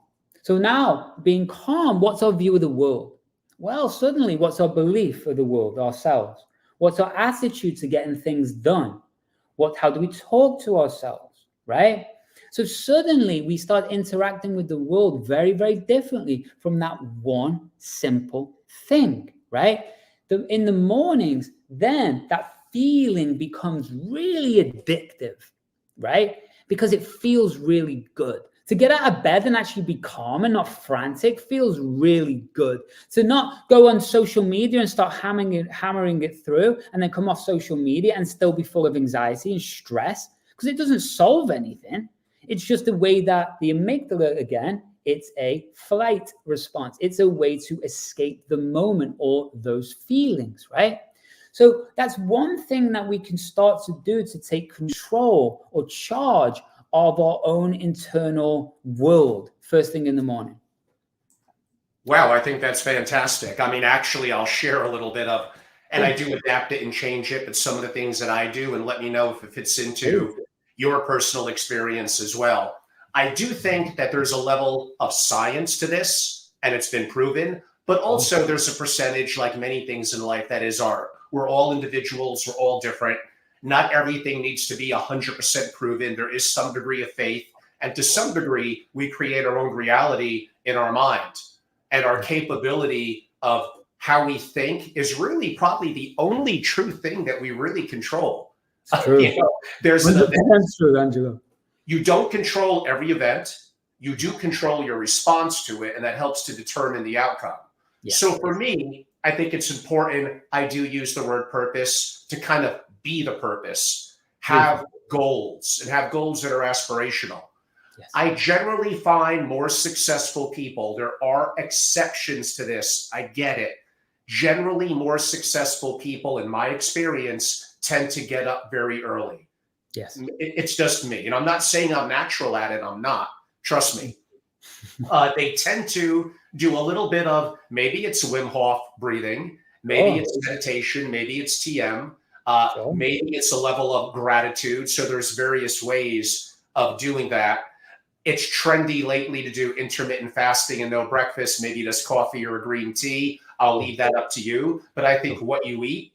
So now being calm, what's our view of the world? Well, suddenly what's our belief of the world, ourselves? What's our attitude to getting things done? How do we talk to ourselves, right? So suddenly we start interacting with the world very, very differently from that one simple thing, right? In the mornings, then that feeling becomes really addictive, right? Because it feels really good. To get out of bed and actually be calm and not frantic feels really good. To not go on social media and start hammering it through and then come off social media and still be full of anxiety and stress, because it doesn't solve anything. It's just a way that the amygdala, again, it's a flight response. It's a way to escape the moment or those feelings, right? So that's one thing that we can start to do to take control or charge of our own internal world first thing in the morning. Wow, I think that's fantastic. I mean, actually, I'll share a little bit of, and I do adapt it and change it, but some of the things that I do, and let me know if it fits into your personal experience as well. I do think that there's a level of science to this, and it's been proven, but also there's a percentage, like many things in life, that is art. We're all individuals, we're all different. Not everything needs to be 100% proven. There is some degree of faith, and to some degree, we create our own reality in our mind. And our capability of how we think is really probably the only true thing that we really control. It's true. There's an event. That's true, Angelo. You don't control every event. You do control your response to it, and that helps to determine the outcome. Yes. So for me, I think it's important. I do use the word purpose to kind of be the purpose, have goals and have goals that are aspirational. Yes. I generally find more successful people, there are exceptions to this, I get it. Generally, more successful people, in my experience, tend to get up very early. Yes. It's just me. And I'm not saying I'm natural at it. I'm not. Trust me. They tend to do a little bit of, maybe it's Wim Hof breathing, maybe it's meditation, maybe it's TM, maybe it's a level of gratitude. So there's various ways of doing that. It's trendy lately to do intermittent fasting and no breakfast, maybe just coffee or a green tea. I'll leave that up to you. But I think what you eat,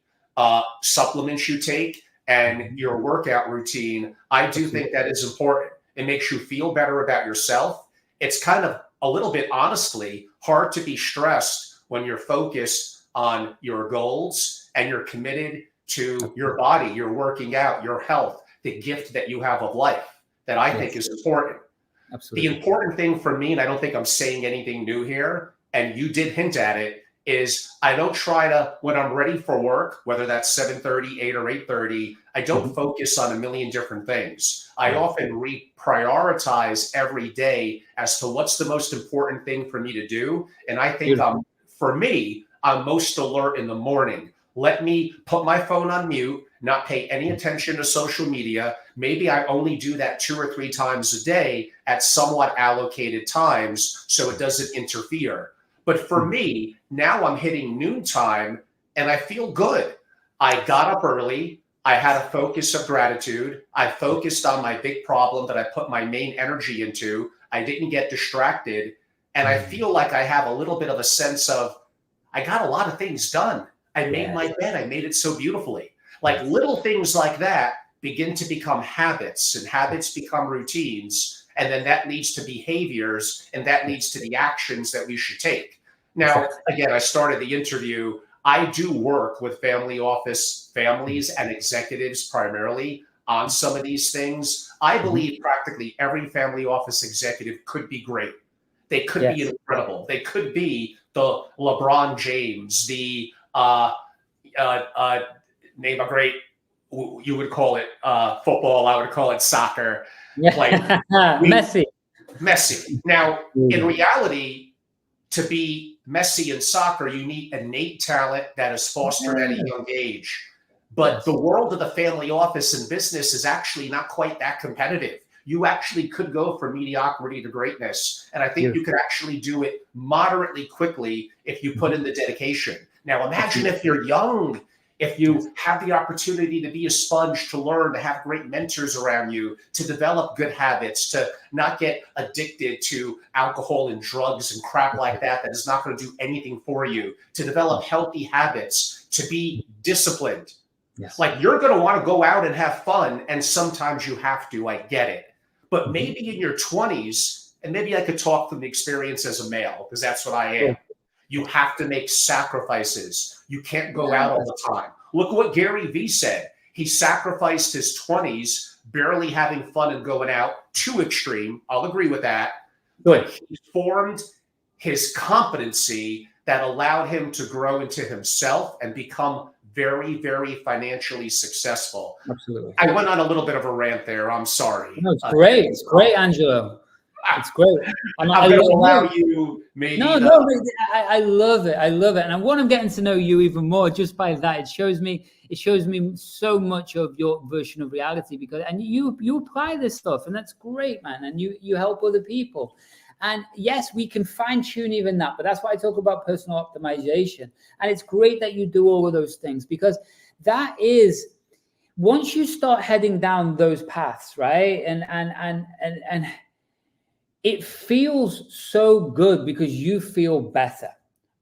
supplements you take, and your workout routine, I do think that is important. It makes you feel better about yourself. It's kind of a little bit, honestly, hard to be stressed when you're focused on your goals and you're committed to your body, your working out, your health, the gift that you have of life that I think is important. Absolutely. The important thing for me, and I don't think I'm saying anything new here, and you did hint at it, is I don't try to, when I'm ready for work, whether that's 7:30, 8 or 8:30, I don't focus on a million different things. I often reprioritize every day as to what's the most important thing for me to do. And I think for me, I'm most alert in the morning. Let me put my phone on mute, not pay any attention to social media. Maybe I only do that 2 or 3 times a day at somewhat allocated times so it doesn't interfere. But for me, now I'm hitting noontime and I feel good. I got up early. I had a focus of gratitude. I focused on my big problem that I put my main energy into. I didn't get distracted. And I feel like I have a little bit of a sense of, I got a lot of things done. I made my bed. I made it so beautifully. Like little things like that begin to become habits, and habits become routines. And then that leads to behaviors, and that leads to the actions that we should take. Now, again, I started the interview. I do work with family office families and executives primarily on some of these things. I believe practically every family office executive could be great. They could be incredible. They could be the LeBron James, the name a great, you would call it football, I would call it soccer. Player. Messi. Now, in reality, to be Messi in soccer, you need innate talent that is fostered at a young age. But the world of the family office and business is actually not quite that competitive. You actually could go from mediocrity to greatness. And I think you could actually do it moderately quickly if you put in the dedication. Now, imagine if you're young, if you have the opportunity to be a sponge, to learn, to have great mentors around you, to develop good habits, to not get addicted to alcohol and drugs and crap like that, that is not going to do anything for you, to develop healthy habits, to be disciplined. Like, you're going to want to go out and have fun, and sometimes you have to, I get it. But maybe in your 20s, and maybe I could talk from the experience as a male, because that's what I am. You have to make sacrifices. You can't go out all the time. Look what Gary Vee said. He sacrificed his 20s, barely having fun and going out, too extreme. I'll agree with that. But he formed his competency that allowed him to grow into himself and become very, very financially successful. Absolutely. I went on a little bit of a rant there. I'm sorry. No, it's great. It's great, Angelo. It's great. I'm going to allow you maybe. No, I love it. I love it. And I want to get to know you even more just by that. It shows me so much of your version of reality, because, and you apply this stuff, and that's great, man. And you help other people. And yes, we can fine tune even that, but that's why I talk about personal optimization. And it's great that you do all of those things, because that is, once you start heading down those paths, right? And it feels so good because you feel better,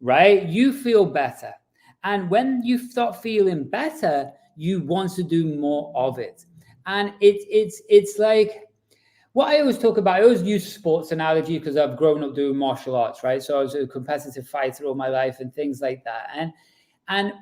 right? You feel better. And when you start feeling better, you want to do more of it. And it's like, what I always talk about, I always use sports analogy because I've grown up doing martial arts, right? So I was a competitive fighter all my life and things like that. And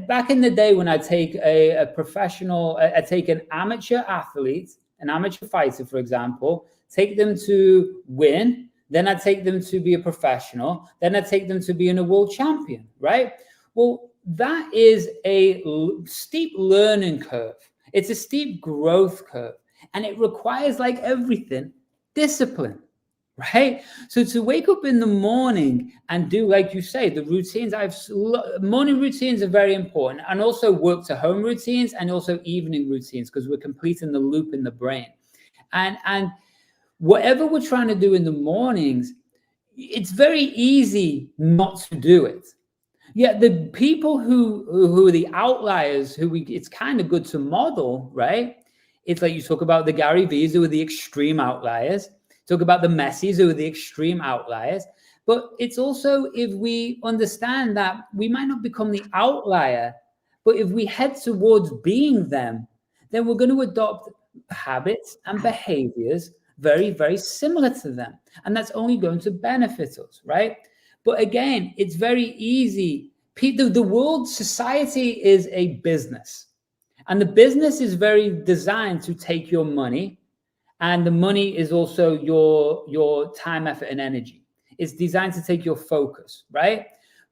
back in the day when I take a professional, I take an amateur athlete, an amateur fighter, for example, take them to win, then I take them to be a professional, then I take them to being a world champion, right? Well, that is a steep learning curve. It's a steep growth curve, and it requires, like everything, discipline, right? So to wake up in the morning and do, like you say, the routines, morning routines are very important, and also work to home routines, and also evening routines, because we're completing the loop in the brain. And whatever we're trying to do in the mornings, it's very easy not to do it. Yeah, the people who are the outliers, it's kind of good to model, right? It's like you talk about the Gary V's, who are the extreme outliers. Talk about the Messis, who are the extreme outliers. But it's also, if we understand that we might not become the outlier, but if we head towards being them, then we're going to adopt habits and behaviors very, very similar to them. And that's only going to benefit us, right? But again, it's very easy. The world, society is a business. And the business is very designed to take your money. And the money is also your time, effort, and energy. It's designed to take your focus, right?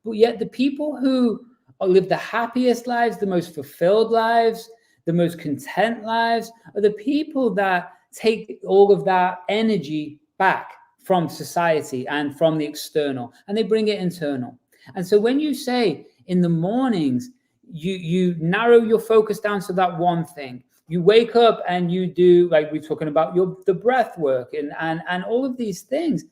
But yet the people who live the happiest lives, the most fulfilled lives, the most content lives, are the people that take all of that energy back from society and from the external, and they bring it internal. And so when you say in the mornings, you narrow your focus down to that one thing. You wake up and you do, like we're talking about, the breath work and all of these things.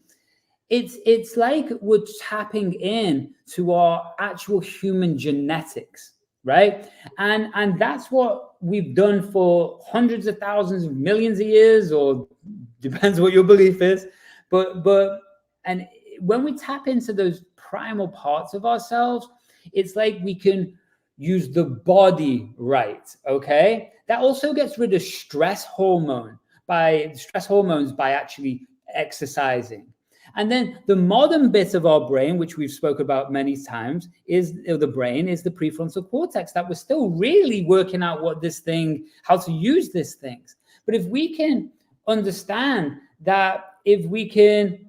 It's like we're tapping in to our actual human genetics, right? And that's what we've done for hundreds of thousands of millions of years, or depends what your belief is. But and when we tap into those primal parts of ourselves, it's like we can use the body right, okay? That also gets rid of stress hormones by actually exercising. And then the modern bit of our brain, which we've spoke about many times, is the prefrontal cortex, that we're still really working out how to use these things. But if we can understand that, if we can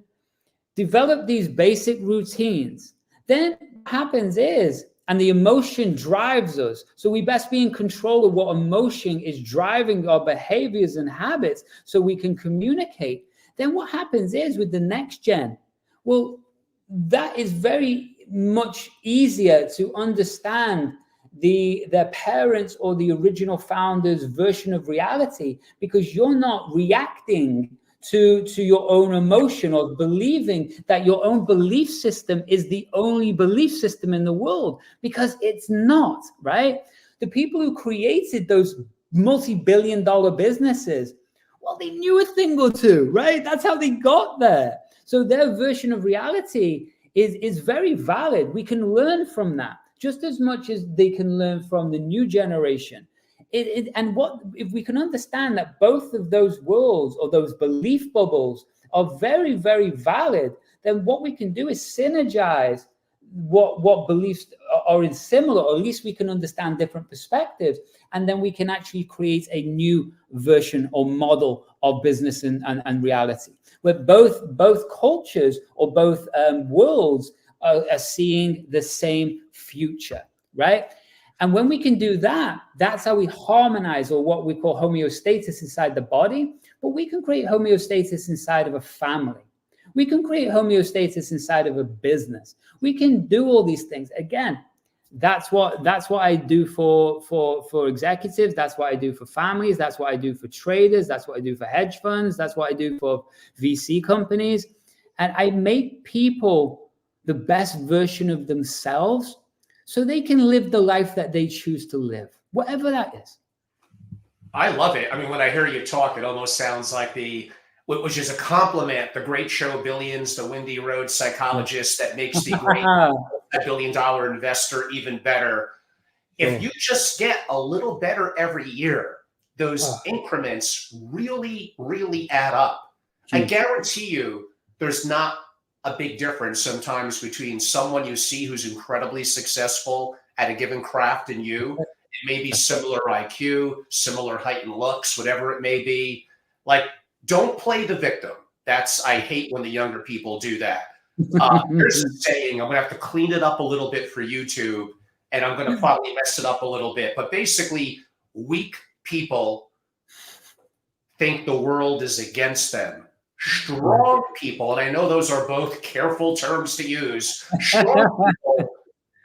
develop these basic routines, then what happens is, and the emotion drives us, so we best be in control of what emotion is driving our behaviors and habits, so we can communicate. Then what happens is, with the next gen, well, that is very much easier to understand their parents or the original founders' version of reality, because you're not reacting to your own emotion, or believing that your own belief system is the only belief system in the world, because it's not, right? The people who created those multi-billion-dollar businesses, well, they knew a thing or two, right? That's how they got there. So their version of reality is very valid. We can learn from that just as much as they can learn from the new generation. And what if we can understand that both of those worlds, or those belief bubbles, are very, very valid, then what we can do is synergize what beliefs are in similar, or at least we can understand different perspectives, and then we can actually create a new version or model of business and reality, where both cultures or both worlds are seeing the same future, right? And when we can do that, that's how we harmonize, or what we call homeostasis, inside the body. But we can create homeostasis inside of a family. We can create homeostasis inside of a business. We can do all these things. Again, that's what I do for executives. That's what I do for families. That's what I do for traders. That's what I do for hedge funds. That's what I do for VC companies. And I make people the best version of themselves, so they can live the life that they choose to live, whatever that is. I love it. I mean, when I hear you talk, it almost sounds like which is a compliment, the great show Billions, the Windy Road psychologist that makes the great $1 billion investor even better. If you just get a little better every year, those increments really, really add up. I guarantee you there's not a big difference sometimes between someone you see who's incredibly successful at a given craft and you. It may be similar IQ, similar height and looks, whatever it may be. Like, don't play the victim. I hate when the younger people do that. There's a saying, I'm going to have to clean it up a little bit for YouTube, and I'm going to probably mess it up a little bit. But basically, weak people think the world is against them. Strong people, and I know those are both careful terms to use, strong people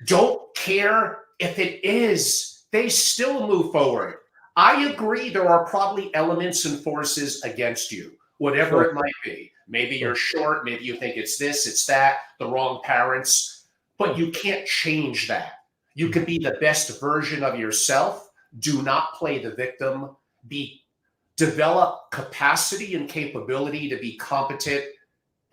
don't care if it is. They still move forward. I agree there are probably elements and forces against you, whatever it might be. Maybe you're short, maybe you think it's this, it's that, the wrong parents, but you can't change that. You can be the best version of yourself. Do not play the victim. Develop capacity and capability to be competent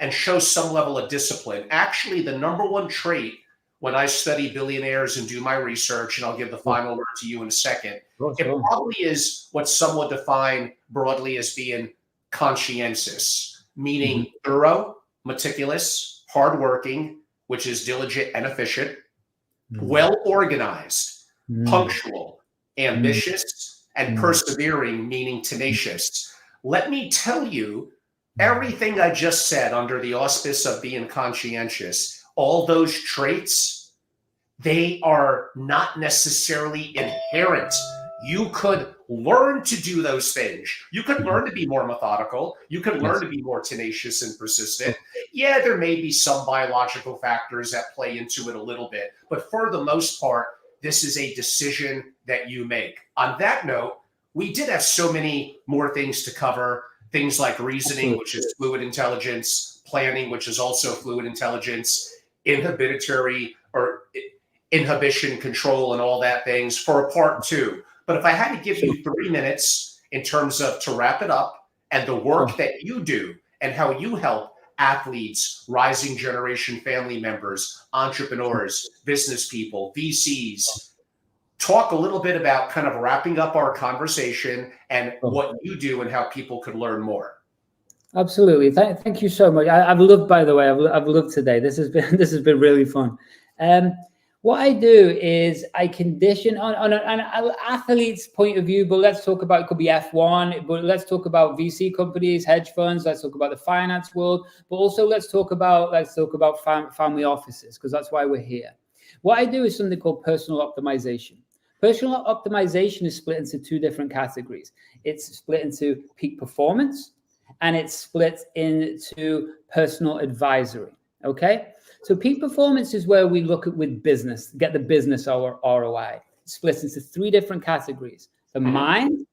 and show some level of discipline. Actually, the number one trait when I study billionaires and do my research, and I'll give the final word to you in a second, it probably is what some would define broadly as being conscientious, meaning thorough, meticulous, hardworking, which is diligent and efficient, well organized, punctual, ambitious, and persevering, meaning tenacious. Let me tell you, everything I just said under the auspice of being conscientious, all those traits, they are not necessarily inherent. You could learn to do those things. You could learn to be more methodical. You could learn to be more tenacious and persistent. Yeah, there may be some biological factors that play into it a little bit, but for the most part, this is a decision that you make. On that note, we did have so many more things to cover, things like reasoning, which is fluid intelligence, planning, which is also fluid intelligence, inhibitory or inhibition control and all that things for a part 2. But if I had to give you 3 minutes in terms of to wrap it up and the work that you do and how you help athletes, rising generation family members, entrepreneurs, business people, VCs, talk a little bit about kind of wrapping up our conversation and what you do and how people could learn more. Absolutely. Thank you so much. I've loved, by the way, I've loved today. This has been really fun. What I do is I condition on an athlete's point of view, but let's talk about, it could be F1, but let's talk about VC companies, hedge funds, let's talk about the finance world, but also let's talk about family offices, because that's why we're here. What I do is something called personal optimization. Personal optimization is split into 2 different categories. It's split into peak performance, and it's split into personal advisory, okay? So peak performance is where we look at with business, get the business ROI. It splits into 3 different categories: the mind,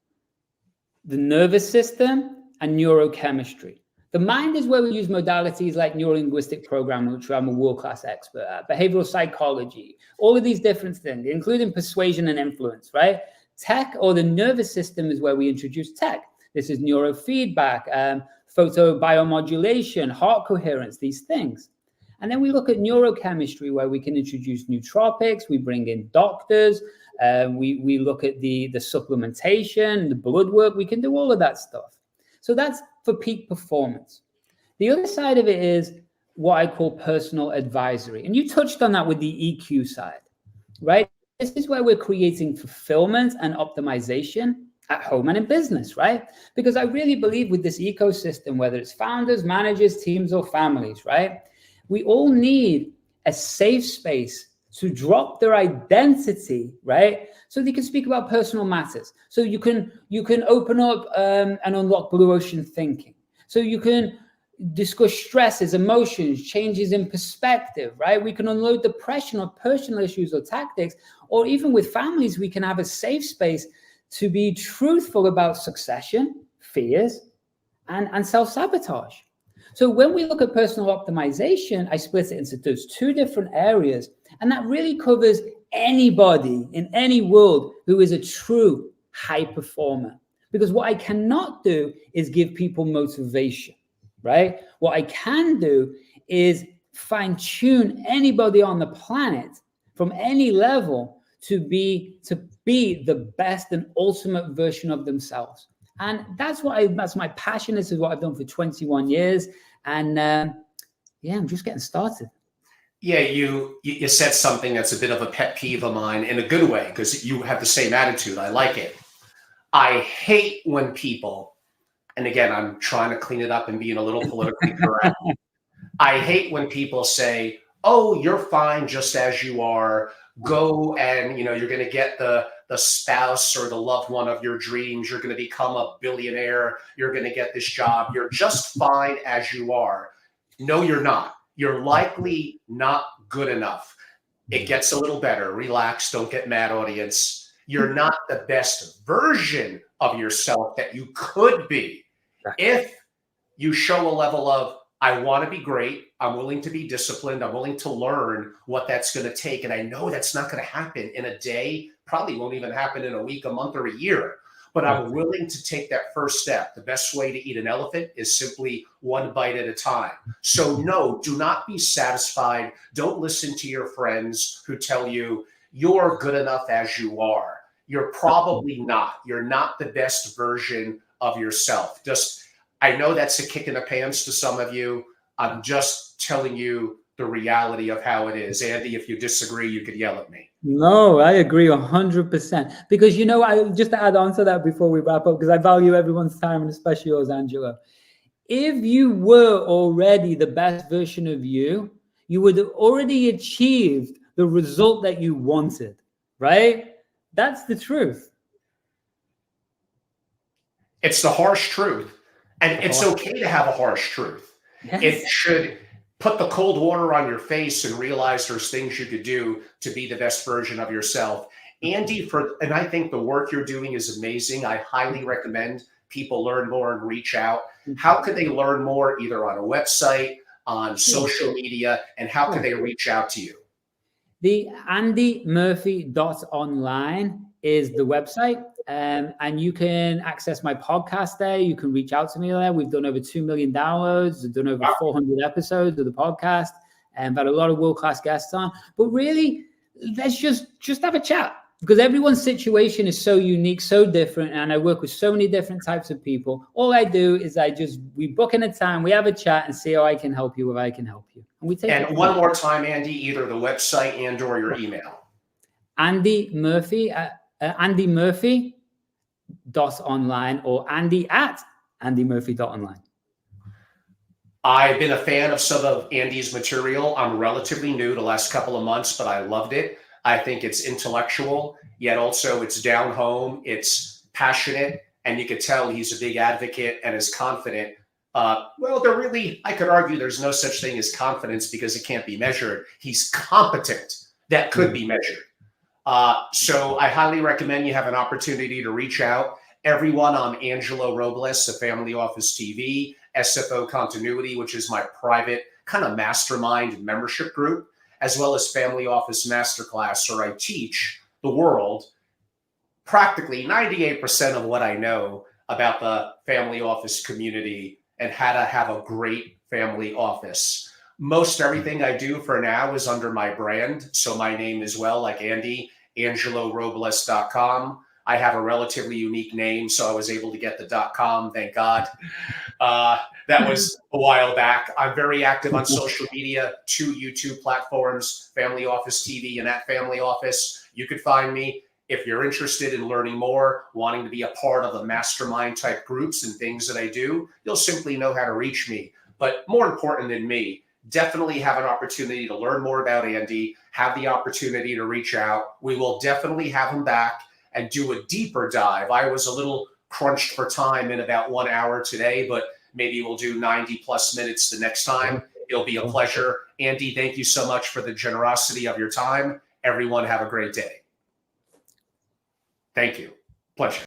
the nervous system, and neurochemistry. The mind is where we use modalities like neuro-linguistic programming, which I'm a world-class expert at, behavioral psychology, all of these different things, including persuasion and influence, right? Tech, or the nervous system, is where we introduce tech. This is neurofeedback, photobiomodulation, heart coherence, these things. And then we look at neurochemistry, where we can introduce nootropics, we bring in doctors, we look at the supplementation, the blood work, we can do all of that stuff. So that's for peak performance. The other side of it is what I call personal advisory. And you touched on that with the EQ side, right? This is where we're creating fulfillment and optimization at home and in business, right? Because I really believe with this ecosystem, whether it's founders, managers, teams, or families, right? We all need a safe space to drop their identity, right? So they can speak about personal matters. So you can open up and unlock blue ocean thinking. So you can discuss stresses, emotions, changes in perspective, right? We can unload depression or personal issues or tactics, or even with families, we can have a safe space to be truthful about succession, fears, and self-sabotage. So when we look at personal optimization, I split it into those 2 different areas, and that really covers anybody in any world who is a true high performer. Because what I cannot do is give people motivation, right? What I can do is fine tune anybody on the planet from any level to be the best and ultimate version of themselves. And that's my passion. This is what I've done for 21 years. And yeah, I'm just getting started. Yeah, you said something that's a bit of a pet peeve of mine in a good way, because you have the same attitude. I like it. I hate when people, and again, I'm trying to clean it up and being a little politically correct. I hate when people say, oh, you're fine just as you are. Go and, you're going to get the the spouse or the loved one of your dreams. You're going to become a billionaire. You're going to get this job. You're just fine as you are. No, you're not. You're likely not good enough. It gets a little better. Relax. Don't get mad, audience. You're not the best version of yourself that you could be. If you show a level of, I want to be great, I'm willing to be disciplined, I'm willing to learn what that's going to take. And I know that's not going to happen in a day, probably won't even happen in a week, a month, or a year. But I'm willing to take that first step. The best way to eat an elephant is simply one bite at a time. So no, do not be satisfied. Don't listen to your friends who tell you you're good enough as you are. You're probably not. You're not the best version of yourself. I know that's a kick in the pants to some of you. I'm just telling you the reality of how it is. Andy, if you disagree, you could yell at me. No, I agree 100%. Because, I just to add on to that before we wrap up, because I value everyone's time and especially yours, Angelo. If you were already the best version of you, you would have already achieved the result that you wanted, right? That's the truth. It's the harsh truth. And it's okay to have a harsh truth. Yes. It should put the cold water on your face and realize there's things you could do to be the best version of yourself. Andy, and I think the work you're doing is amazing. I highly recommend people learn more and reach out. How could they learn more, either on a website, on social media, and how can they reach out to you? The andymurphy.online is the website. And you can access my podcast there. You can reach out to me there. We've done over 2 million downloads. We've done over 400 episodes of the podcast and had a lot of world-class guests on. But really, let's just have a chat, because everyone's situation is so unique, so different. And I work with so many different types of people. All I do is we book in a time, we have a chat and see how I can help you, if I can help you. And we take And one more time, Andy, either the website and or your email. Andy Murphy, andymurphy.online or andy@andymurphy.online. I've been a fan of some of Andy's material. I'm relatively new the last couple of months, but I loved it. I think it's intellectual, yet also it's down home, it's passionate, and you could tell he's a big advocate and is confident. I could argue there's no such thing as confidence because it can't be measured. He's competent. That could be measured. So I highly recommend you have an opportunity to reach out. Everyone on Angelo Robles, the Family Office TV, SFO Continuity, which is my private kind of mastermind and membership group, as well as Family Office Masterclass, where I teach the world practically 98% of what I know about the family office community and how to have a great family office. Most everything I do for now is under my brand. So my name as well, like Andy, AngeloRobles.com. I have a relatively unique name, so I was able to get the .com, thank God. That was a while back. I'm very active on social media, 2 YouTube platforms, Family Office TV and at Family Office. You could find me. If you're interested in learning more, wanting to be a part of the mastermind type groups and things that I do, you'll simply know how to reach me. But more important than me, definitely have an opportunity to learn more about Andy, have the opportunity to reach out. We will definitely have him back and do a deeper dive. I was a little crunched for time in about 1 hour today, but maybe we'll do 90 plus minutes the next time. It'll be a pleasure. Andy, thank you so much for the generosity of your time. Everyone have a great day. Thank you. Pleasure.